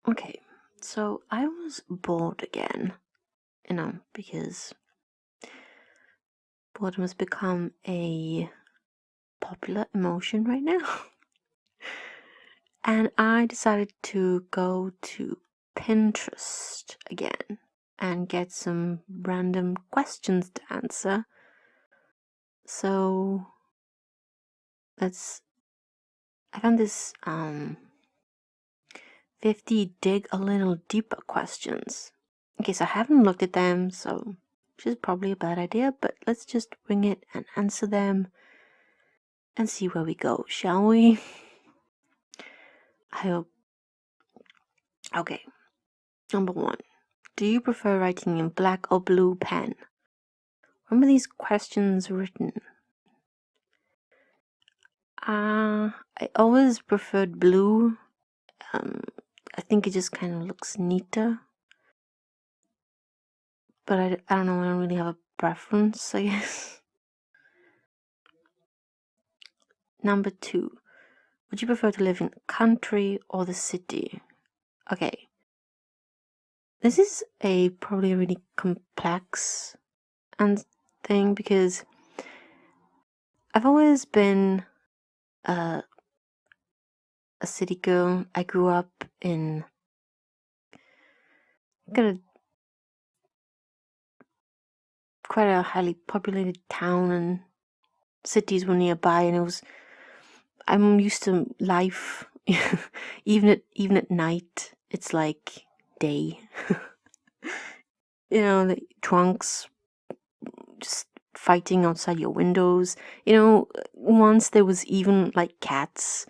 Okay, so I was bored again, because boredom has become a popular emotion right now. And I decided to go to Pinterest again and get some random questions to answer. So I found this 50 dig a little deeper questions. Okay, so I haven't looked at them, so which is probably a bad idea, but let's just wing it and answer them and see where we go, shall we? I hope. Okay, number 1. Do you prefer writing in black or blue pen? Remember these questions written? I always preferred blue. I think it just kind of looks neater. But I don't know, I don't really have a preference, I guess. Number 2. Would you prefer to live in the country or the city? Okay. This is probably a really complex thing because I've always been a city girl. I grew up in quite a highly populated town, and cities were nearby, and I'm used to life. even at night, it's like day. The drunks just fighting outside your windows. Once there was even like cats.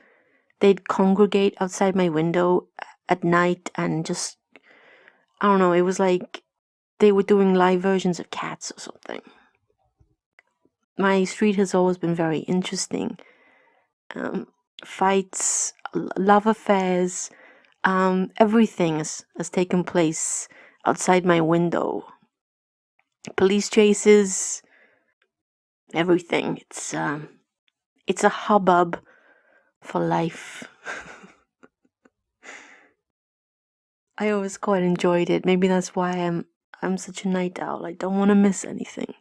They'd congregate outside my window at night and just, I don't know, it was like they were doing live versions of cats or something. My street has always been very interesting. Fights, love affairs, everything has taken place outside my window. Police chases, everything. It's a hubbub for life. I always quite enjoyed it. Maybe that's why I'm such a night owl. I don't want to miss anything.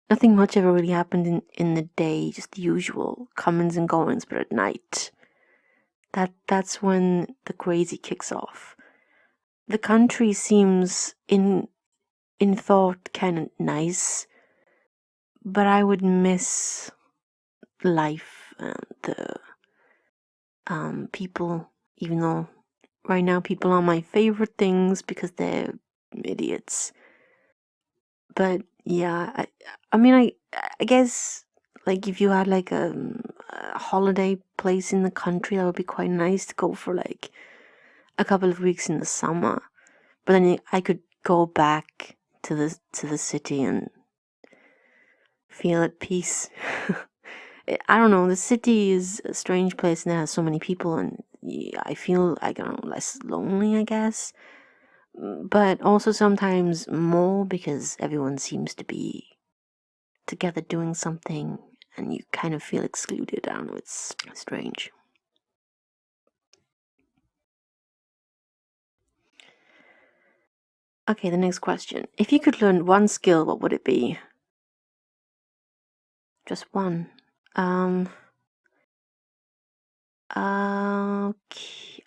Nothing much ever really happened in the day, just the usual comings and goings, but at night, that's when the crazy kicks off. The country seems in thought kind of nice, but I would miss life and the people, even though right now people are my favorite things because they're idiots. But yeah, I guess like if you had like a holiday place in the country, that would be quite nice to go for like a couple of weeks in the summer. But then I could go back to the city and feel at peace. I don't know. The city is a strange place and it has so many people, and I feel less lonely, I guess. But also sometimes more because everyone seems to be together doing something and you kind of feel excluded. I don't know, it's strange. Okay, the next question. If you could learn one skill, what would it be? Just one. Okay.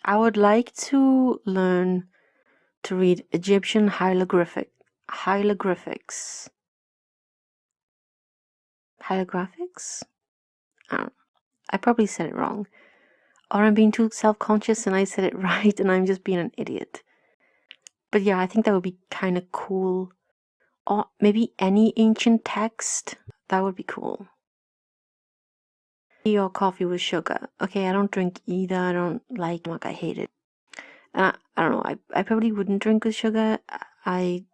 I would like to learn to read Egyptian hieroglyphics. Hieroglyphics? I probably said it wrong. Or I'm being too self-conscious and I said it right and I'm just being an idiot. But yeah, I think that would be kind of cool. Or maybe any ancient text. That would be cool. Tea or coffee with sugar. Okay, I don't drink either. I don't like milk. I hate it. I don't know. I probably wouldn't drink with sugar. I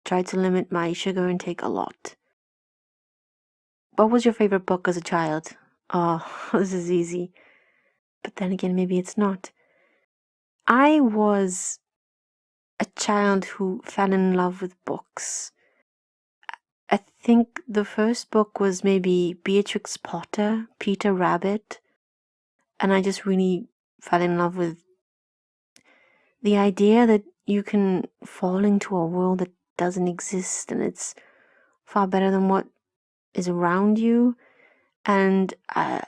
try to limit my sugar intake a lot. What was your favorite book as a child? Oh, this is easy. But then again, maybe it's not. I was a child who fell in love with books. I think the first book was maybe Beatrix Potter, Peter Rabbit, and I just really fell in love with the idea that you can fall into a world that doesn't exist and it's far better than what is around you. And I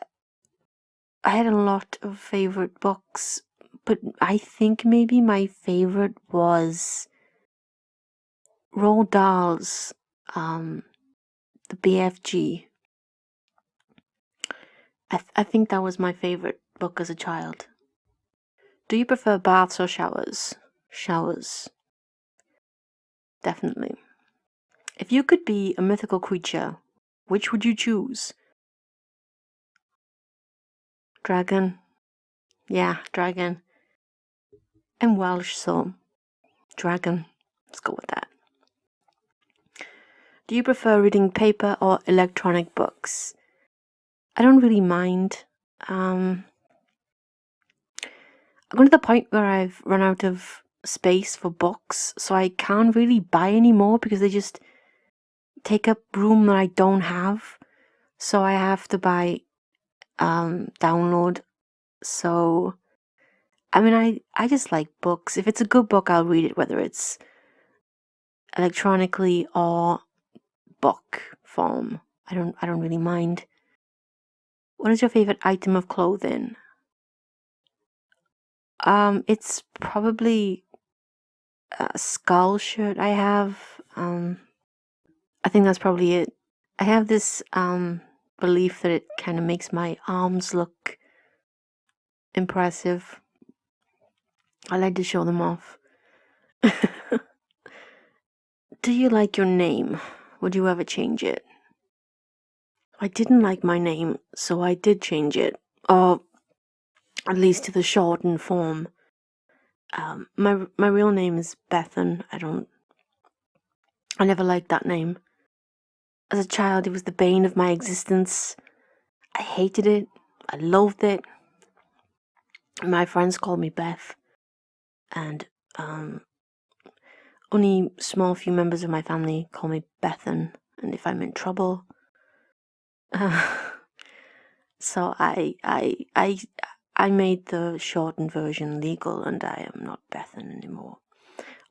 had a lot of favorite books, but I think maybe my favorite was Roald Dahl's the BFG. I think that was my favorite book as a child. Do you prefer baths or showers? Showers. Definitely. If you could be a mythical creature, which would you choose? Dragon. Yeah, dragon. And Welsh, so dragon. Let's go with that. Do you prefer reading paper or electronic books? I don't really mind. I'm going to the point where I've run out of space for books, so I can't really buy any more because they just take up room that I don't have. So I have to buy download. So I mean I just like books. If it's a good book, I'll read it, whether it's electronically or book form. I don't really mind. What is your favorite item of clothing? It's probably a skull shirt I have. I think that's probably it. I have this belief that it kind of makes my arms look impressive. I like to show them off. Do you like your name? Would you ever change it? I didn't like my name, so I did change it. Or at least to the shortened form. My real name is Bethan. I never liked that name. As a child, it was the bane of my existence. I hated it. I loathed it. My friends called me Beth, and only small few members of my family call me Bethan. And if I'm in trouble, so I made the shortened version legal, and I am not Bethan anymore.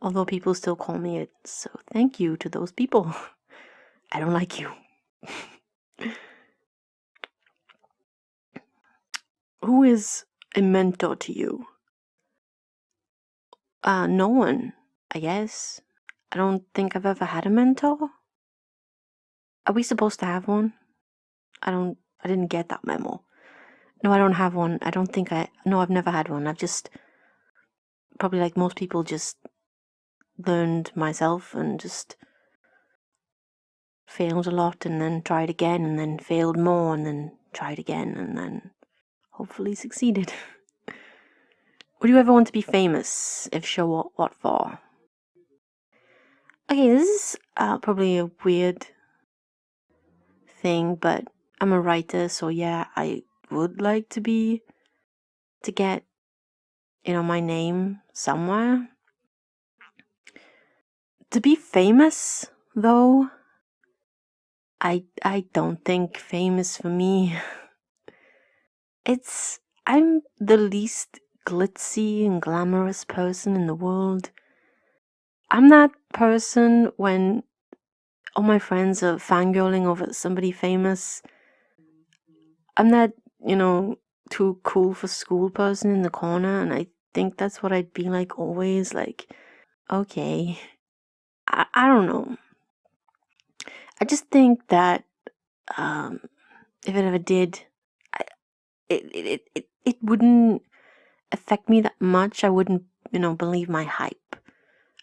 Although people still call me it, so thank you to those people. I don't like you. Who is a mentor to you? No one, I guess. I don't think I've ever had a mentor. Are we supposed to have one? I didn't get that memo. No, I don't have one. No, I've never had one. I've just, probably like most people, just learned myself and just failed a lot and then tried again and then failed more and then tried again and then hopefully succeeded. Would you ever want to be famous? If so, what for? Okay, this is probably a weird thing, but I'm a writer, so yeah, I would like to get, my name somewhere. To be famous, though, I don't think fame is for me. I'm the least glitzy and glamorous person in the world. I'm that person when all my friends are fangirling over somebody famous. I'm that, too cool for school person in the corner, and I think that's what I'd be like always. Like, okay. I don't know. I just think that if it ever did, it wouldn't affect me that much. I wouldn't, believe my hype.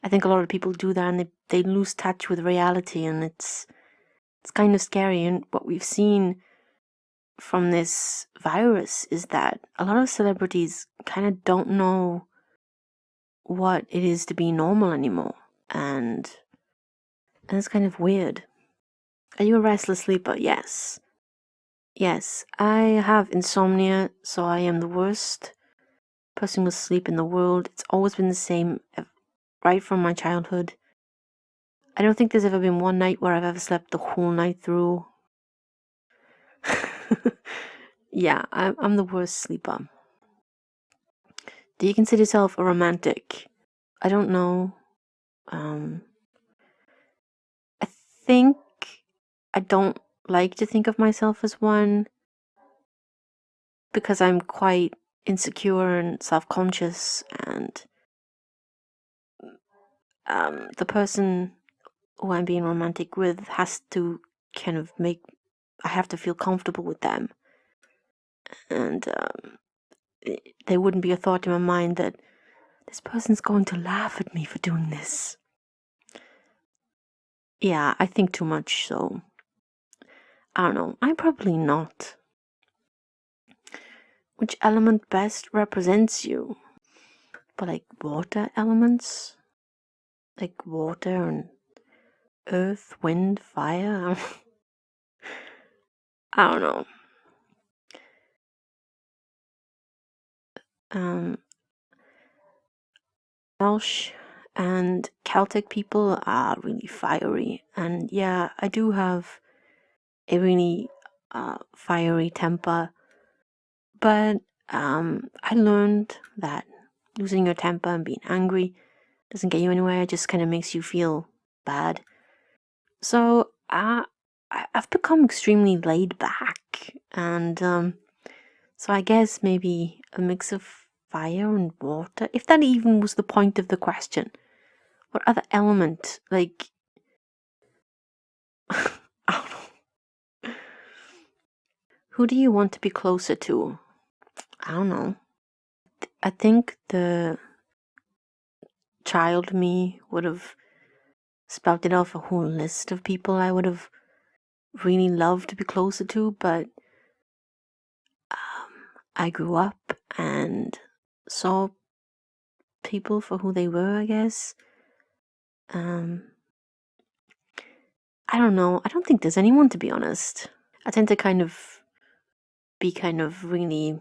I think a lot of people do that and they lose touch with reality, and it's kind of scary. And what we've seen from this virus is that a lot of celebrities kind of don't know what it is to be normal anymore, and it's kind of weird. Are you a restless sleeper? Yes. Yes, I have insomnia, so I am the worst person with sleep in the world. It's always been the same right from my childhood. I don't think there's ever been one night where I've ever slept the whole night through. Yeah, I'm the worst sleeper. Do you consider yourself a romantic? I don't know. I think I don't like to think of myself as one because I'm quite insecure and self-conscious, and the person who I'm being romantic with has to kind of I have to feel comfortable with them, and there wouldn't be a thought in my mind that this person's going to laugh at me for doing this. Yeah, I think too much, so I don't know. I'm probably not. Which element best represents you? But like water elements? Like water and earth, wind, fire? I don't know. Um, Welsh and Celtic people are really fiery, and yeah, I do have a really fiery temper. But I learned that losing your temper and being angry doesn't get you anywhere. It just kind of makes you feel bad. So I've become extremely laid back, and so I guess maybe a mix of fire and water, if that even was the point of the question. What other element? Like, I don't know. Who do you want to be closer to? I don't know. I think the child me would have spouted off a whole list of people I would have really loved to be closer to, but I grew up and saw people for who they were, I guess. Um, I don't know. I don't think there's anyone, to be honest. I tend to be really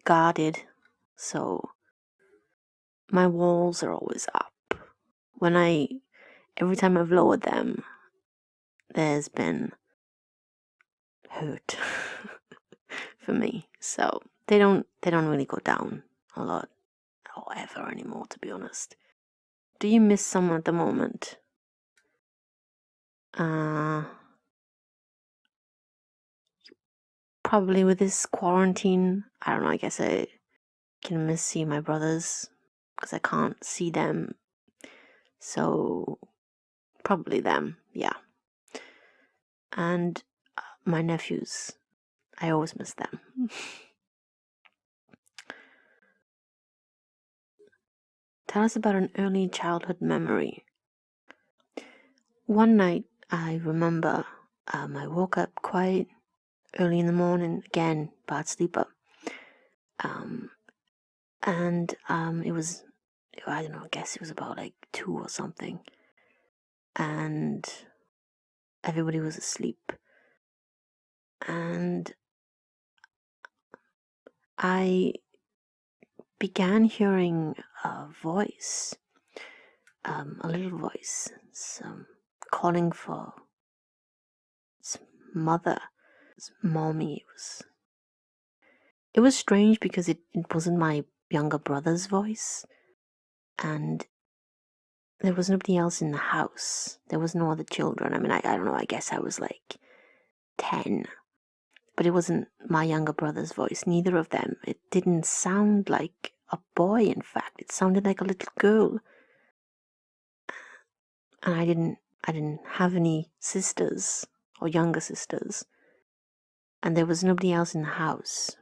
guarded, so my walls are always up. Every time I've lowered them, there's been hurt for me. So they don't really go down a lot or ever anymore, to be honest. Do you miss someone at the moment? Probably with this quarantine. I don't know, I guess I can miss seeing my brothers because I can't see them. So probably them, yeah. And my nephews, I always miss them. Tell us about an early childhood memory. One night, I remember I woke up quite early in the morning, again, bad sleeper. And it was, I don't know, I guess it was about like 2 or something. And everybody was asleep. And I began hearing a voice, a little voice, calling for its mother, its mommy. It was strange because it wasn't my younger brother's voice, and there was nobody else in the house. There was no other children. I mean, I don't know, I guess I was like 10, but it wasn't my younger brother's voice, neither of them. It didn't sound like a boy, in fact. It sounded like a little girl. And I didn't have any sisters or younger sisters. And there was nobody else in the house.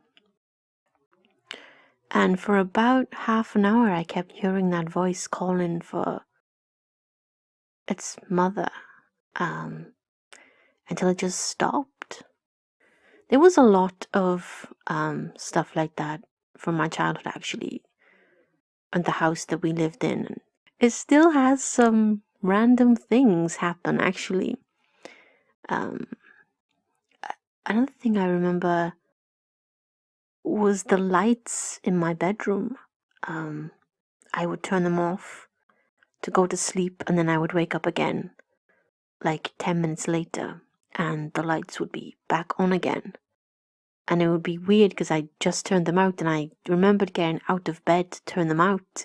And for about half an hour, I kept hearing that voice calling for its mother, until it just stopped. There was a lot of stuff like that from my childhood, actually, and the house that we lived in. It still has some random things happen, actually. Um, Another thing I remember was the lights in my bedroom. I would turn them off to go to sleep, and then I would wake up again like 10 minutes later, and the lights would be back on again. And it would be weird because I just turned them out, and I remembered getting out of bed to turn them out.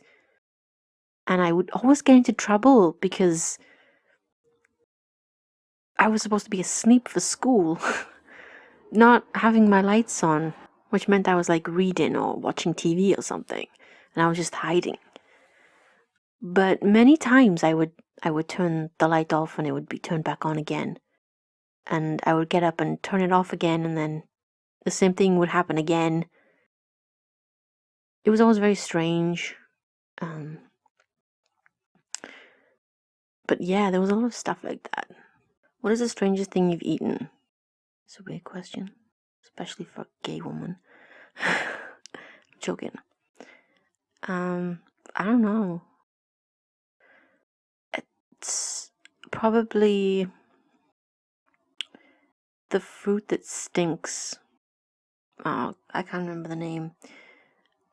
And I would always get into trouble because I was supposed to be asleep for school, not having my lights on, which meant I was like reading or watching TV or something, and I was just hiding. But many times I would turn the light off and it would be turned back on again. And I would get up and turn it off again, and then the same thing would happen again. It was always very strange. But yeah, there was a lot of stuff like that. What is the strangest thing you've eaten? It's a weird question, especially for a gay woman. Joking. I don't know. It's probably the fruit that stinks. Oh, I can't remember the name.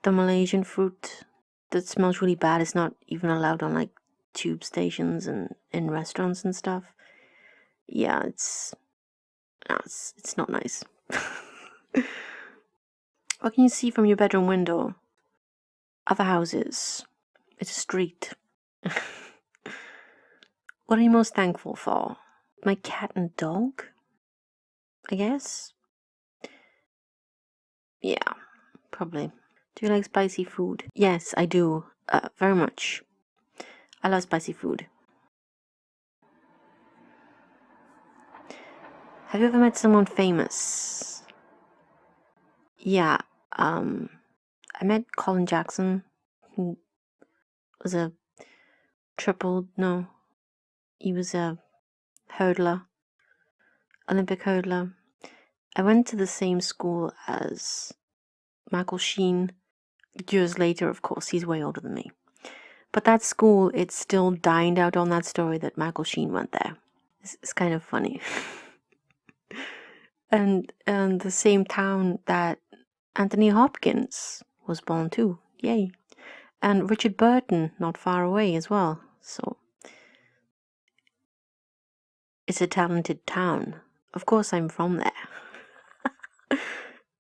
The Malaysian fruit that smells really bad is not even allowed on like tube stations and in restaurants and stuff. Yeah, it's not nice. What can you see from your bedroom window? Other houses. It's a street. What are you most thankful for? My cat and dog, I guess. Yeah, probably. Do you like spicy food? Yes, I do. Very much. I love spicy food. Have you ever met someone famous? Yeah, I met Colin Jackson, who was a he was a hurdler, Olympic hurdler. I went to the same school as Michael Sheen. Years later, of course, he's way older than me. But that school, it still dined out on that story that Michael Sheen went there. It's kind of funny. and the same town that Anthony Hopkins was born too. Yay. And Richard Burton, not far away as well. So it's a talented town. Of course I'm from there.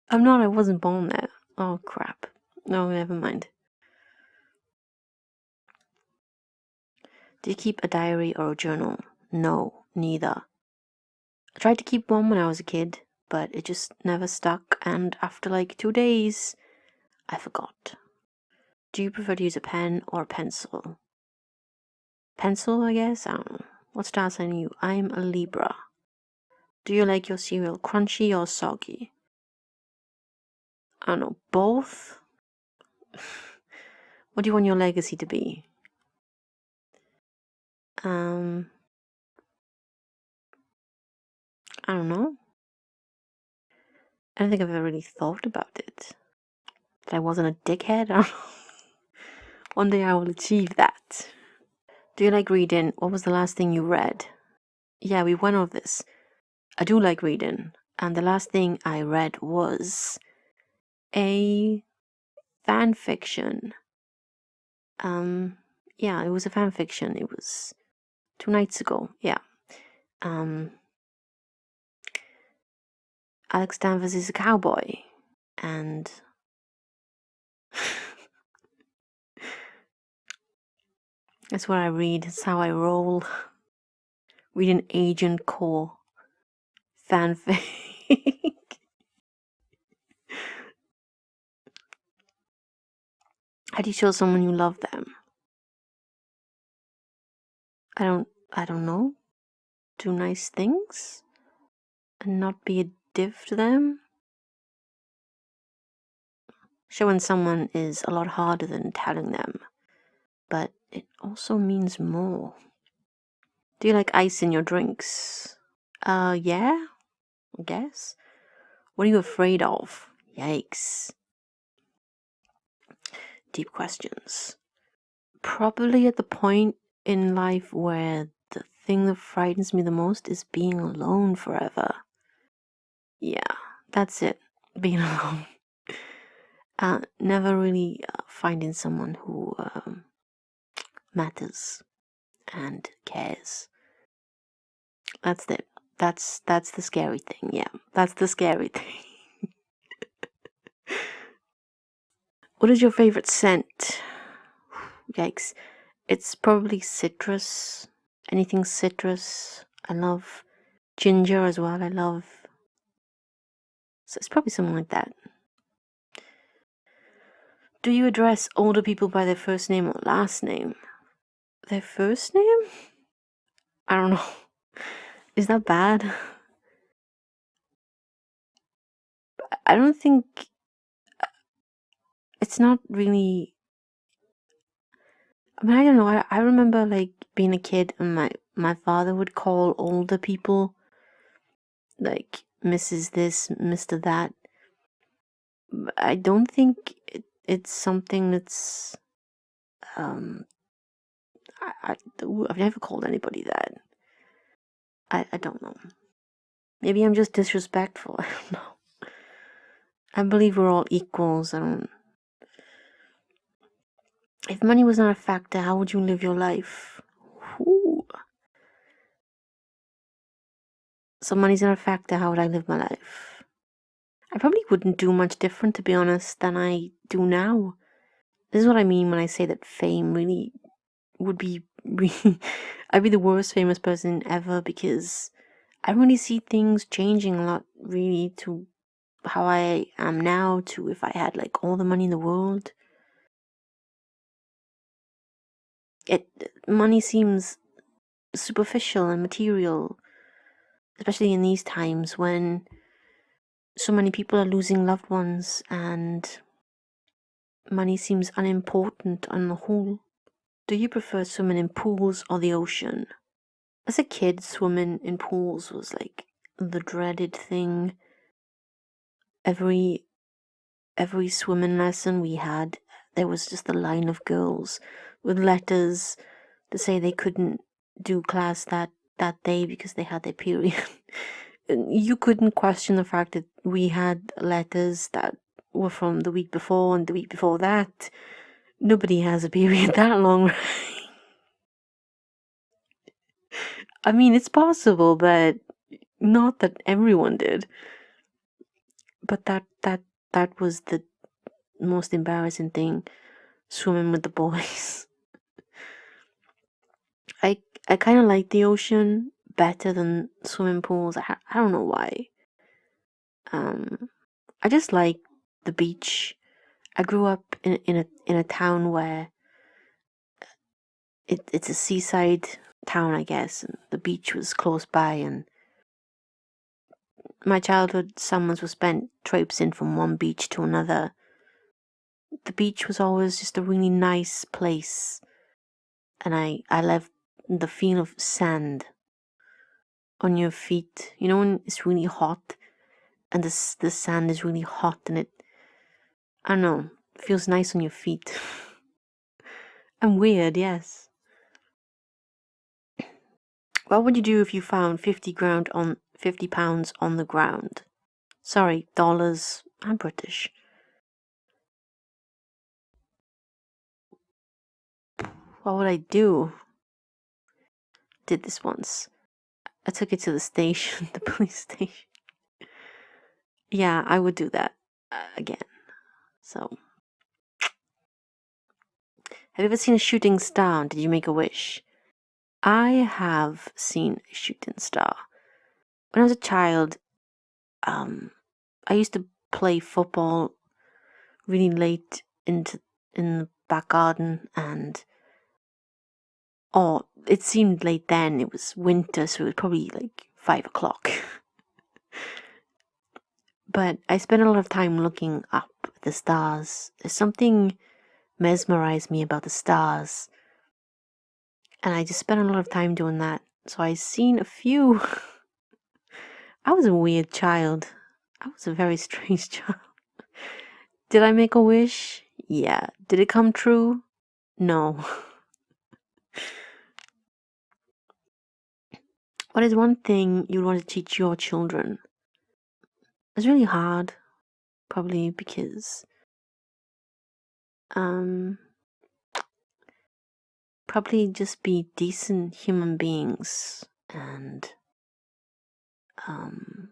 I'm not, I wasn't born there. Oh crap. No, never mind. Do you keep a diary or a journal? No, neither. I tried to keep one when I was a kid, but it just never stuck, and after like 2 days, I forgot. Do you prefer to use a pen or a pencil? Pencil, I guess? I don't know. What star sign are you? I'm a Libra. Do you like your cereal crunchy or soggy? I don't know. Both? What do you want your legacy to be? I don't know. I don't think I've ever really thought about it. That I wasn't a dickhead? I don't know. One day I will achieve that. Do you like reading? What was the last thing you read? Yeah, we went over this. I do like reading, and the last thing I read was a fan fiction. Yeah, it was a fan fiction. It was 2 nights ago. Yeah. Alex Danvers is a cowboy, and that's what I read. That's how I roll. Read an Agent Core fanfic. How do you show someone you love them? I don't know. Do nice things and not be a div to them. Showing someone is a lot harder than telling them, but it also means more. Do you like ice in your drinks? Yeah, I guess. What are you afraid of? Yikes. Deep questions. Probably at the point in life where the thing that frightens me the most is being alone forever. Yeah, that's it. Being alone. Never really finding someone who matters and cares. That's it. That's the scary thing. Yeah, that's the scary thing. What is your favorite scent? Yikes. It's probably citrus. Anything citrus. I love ginger as well. I love. So it's probably something like that. Do you address older people by their first name or last name? Their first name? I don't know. Is that bad? I don't think. It's not really. I mean, I don't know. I remember like being a kid and my father would call older people like Mrs. This, Mr. That. I don't think it's something that's. Um, I've never called anybody that. I don't know. Maybe I'm just disrespectful. I don't know. I believe we're all equals. I don't. If money was not a factor, how would you live your life? Ooh. So money's not a factor. How would I live my life? I probably wouldn't do much different, to be honest, than I do now. This is what I mean when I say that fame really would be really. I'd be the worst famous person ever because I don't really see things changing a lot, really, to how I am now, to if I had like all the money in the world. It money seems superficial and material, especially in these times when so many people are losing loved ones and money seems unimportant on the whole. Do you prefer swimming in pools or the ocean? As a kid, swimming in pools was like the dreaded thing. Every swimming lesson we had, there was just a line of girls with letters to say they couldn't do class that day because they had their period. You couldn't question the fact that we had letters that were from the week before and the week before that. Nobody has a period that long. I mean, it's possible, but not that everyone did. But that was the most embarrassing thing, swimming with the boys. I I kind of like the ocean better than swimming pools. I don't know why. Um, I just like the beach. I grew up in a town where it's a seaside town, I guess, and the beach was close by. And my childhood summers were spent traipsing from one beach to another. The beach was always just a really nice place, and I love the feel of sand on your feet. You know when it's really hot and the sand is really hot and I don't know, feels nice on your feet. And weird, yes. What would you do if you found 50 pounds on the ground? Sorry, dollars. I'm British. What would I do? Did this once. I took it to the station, the police station. Yeah, I would do that again. So, have you ever seen a shooting star? Did you make a wish? I have seen a shooting star. When I was a child, um, I used to play football really late in the back garden, and it seemed late then. It was winter, so it was probably like 5 o'clock. But I spent a lot of time looking up at the stars. There's something mesmerized me about the stars, and I just spent a lot of time doing that. So I seen a few. I was a weird child. I was a very strange child. Did I make a wish? Yeah. Did it come true? No. What is one thing you want to teach your children? It's really hard, probably because um probably just be decent human beings and um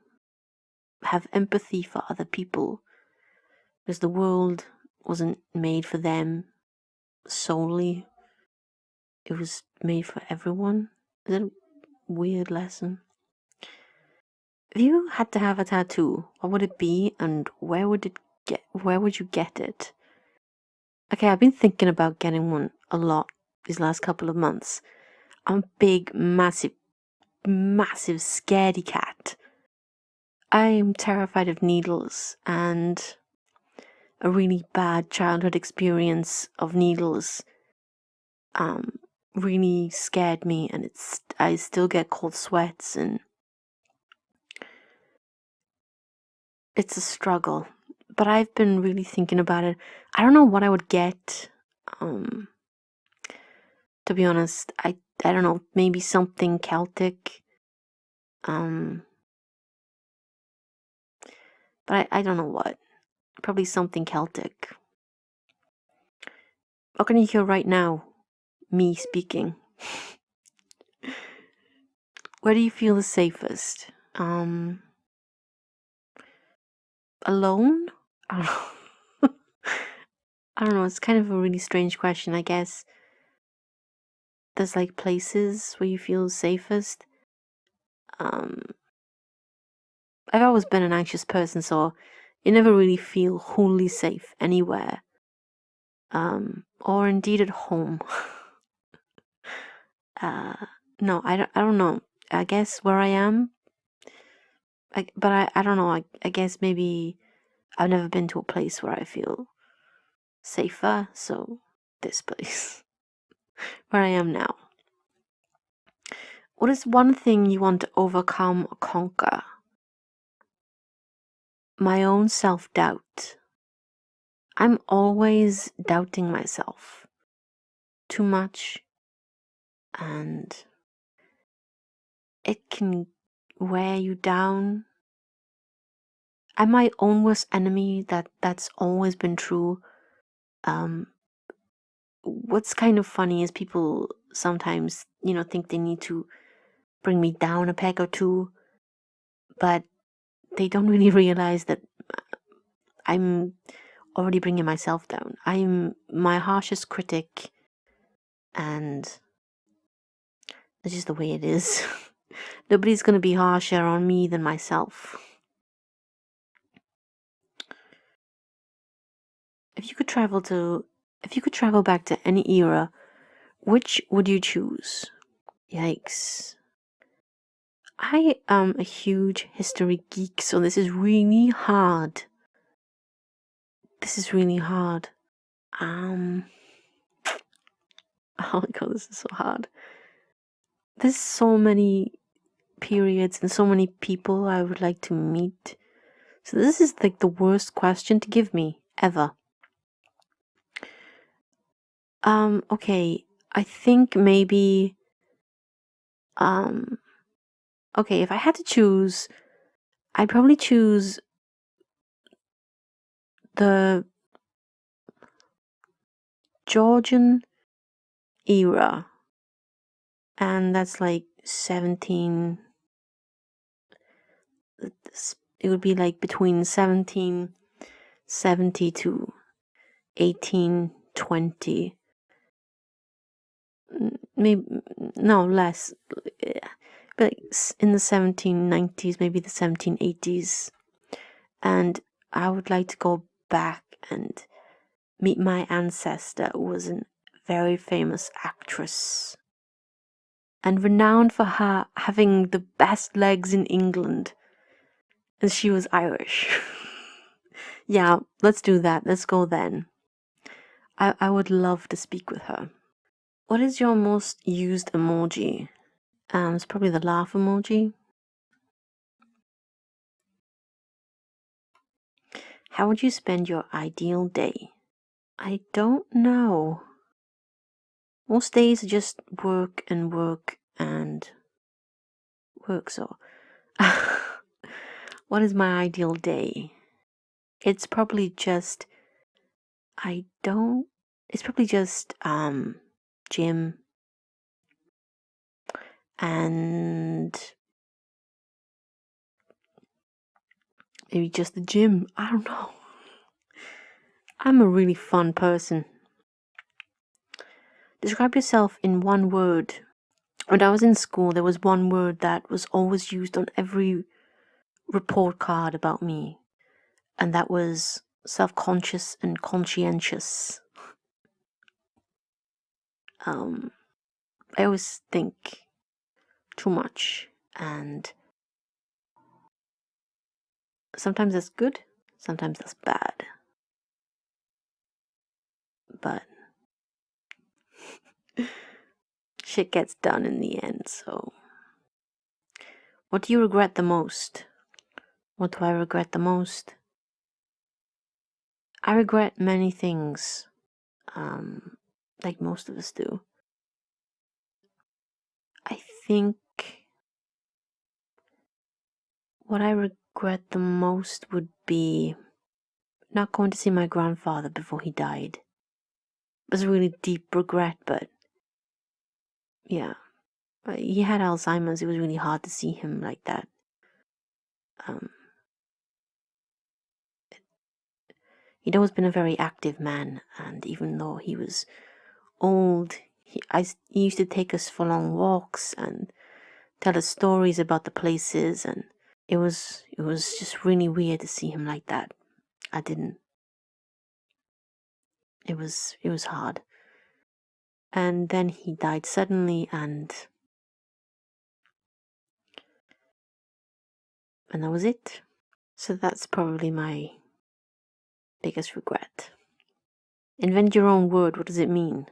have empathy for other people because the world wasn't made for them solely. it was made for everyone. Is that a weird lesson? If you had to have a tattoo, what would it be, and where would you get it? Okay, I've been thinking about getting one a lot these last couple of months. I'm a big, massive, scaredy cat. I am terrified of needles, and a really bad childhood experience of needles really scared me, and I still get cold sweats, and it's a struggle. But I've been really thinking about it. I don't know what I would get. To be honest, I don't know, maybe something Celtic. But I don't know what. Probably something Celtic. What can you hear right now? Me speaking. Where do you feel the safest? Alone? I don't know. I don't know. It's kind of a really strange question. I guess there's like places where you feel safest. I've always been an anxious person, so you never really feel wholly safe anywhere. Or indeed at home. No, I don't know. I guess where I am. I don't know. I guess maybe I've never been to a place where I feel safer, so this place. Where I am now. What is one thing you want to overcome or conquer? My own self-doubt. I'm always doubting myself too much, and it can wear you down. I'm my own worst enemy. That's always been true. What's kind of funny is people sometimes, think they need to bring me down a peg or two, but they don't really realize that I'm already bringing myself down. I'm my harshest critic, and that's just the way it is. Nobody's going to be harsher on me than myself. If you could travel back to any era, which would you choose? Yikes. I am a huge history geek, so this is really hard. Oh my god, this is so hard. There's so many periods and so many people I would like to meet. So this is like the worst question to give me ever. Okay, I think maybe okay, if I had to choose, I'd probably choose the Georgian era. And that's like 17, it would be like between 1770 to 1820. Maybe, no, less. But in the 1790s, maybe the 1780s. And I would like to go back and meet my ancestor, who was a very famous actress and renowned for her having the best legs in England. And she was Irish. Yeah, let's do that. Let's go then. I would love to speak with her. What is your most used emoji? It's probably the laugh emoji. How would you spend your ideal day? I don't know. Most days are just work and work and work, so. What is my ideal day? It's probably just gym and maybe just the gym. I don't know. I'm a really fun person. Describe yourself in one word. When I was in school, there was one word that was always used on every report card about me, and that was self-conscious and conscientious. I always think too much, and sometimes that's good, sometimes that's bad. But shit gets done in the end, so. What do you regret the most? What do I regret the most? I regret many things, like most of us do. I think what I regret the most would be not going to see my grandfather before he died. It was a really deep regret, but yeah. He had Alzheimer's. It was really hard to see him like that. He'd always been a very active man, and even though he was old, he used to take us for long walks and tell us stories about the places, and it was just really weird to see him like that. It was hard. And then he died suddenly, and that was it. So that's probably my biggest regret. Invent your own word. What does it mean?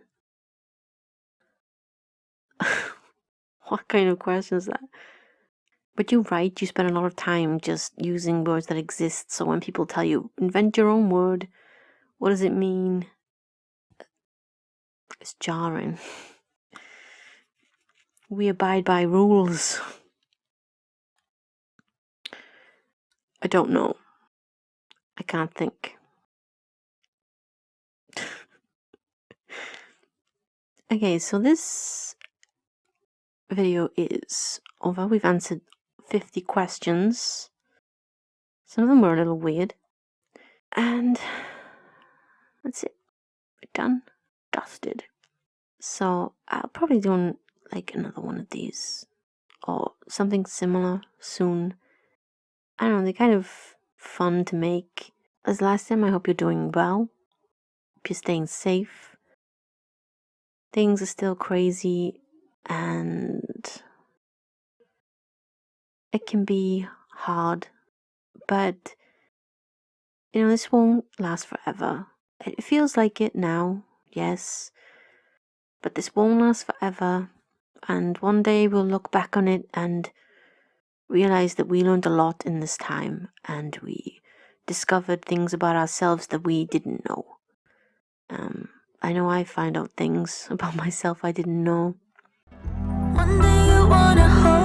What kind of question is that? But you're right, you spend a lot of time just using words that exist. So when people tell you, invent your own word, what does it mean? It's jarring. We abide by rules. I don't know. I can't think. Okay, so this video is over. We've answered 50 questions. Some of them were a little weird. And that's it. We're done. Dusted. So I'll probably do like another one of these or something similar soon. I don't know, they're kind of fun to make. As last time, I hope you're doing well. Hope you're staying safe. Things are still crazy and it can be hard, but this won't last forever. It feels like it now, yes, but this won't last forever. And one day we'll look back on it and realize that we learned a lot in this time and we discovered things about ourselves that we didn't know. I know I find out things about myself I didn't know. One day you wanna hold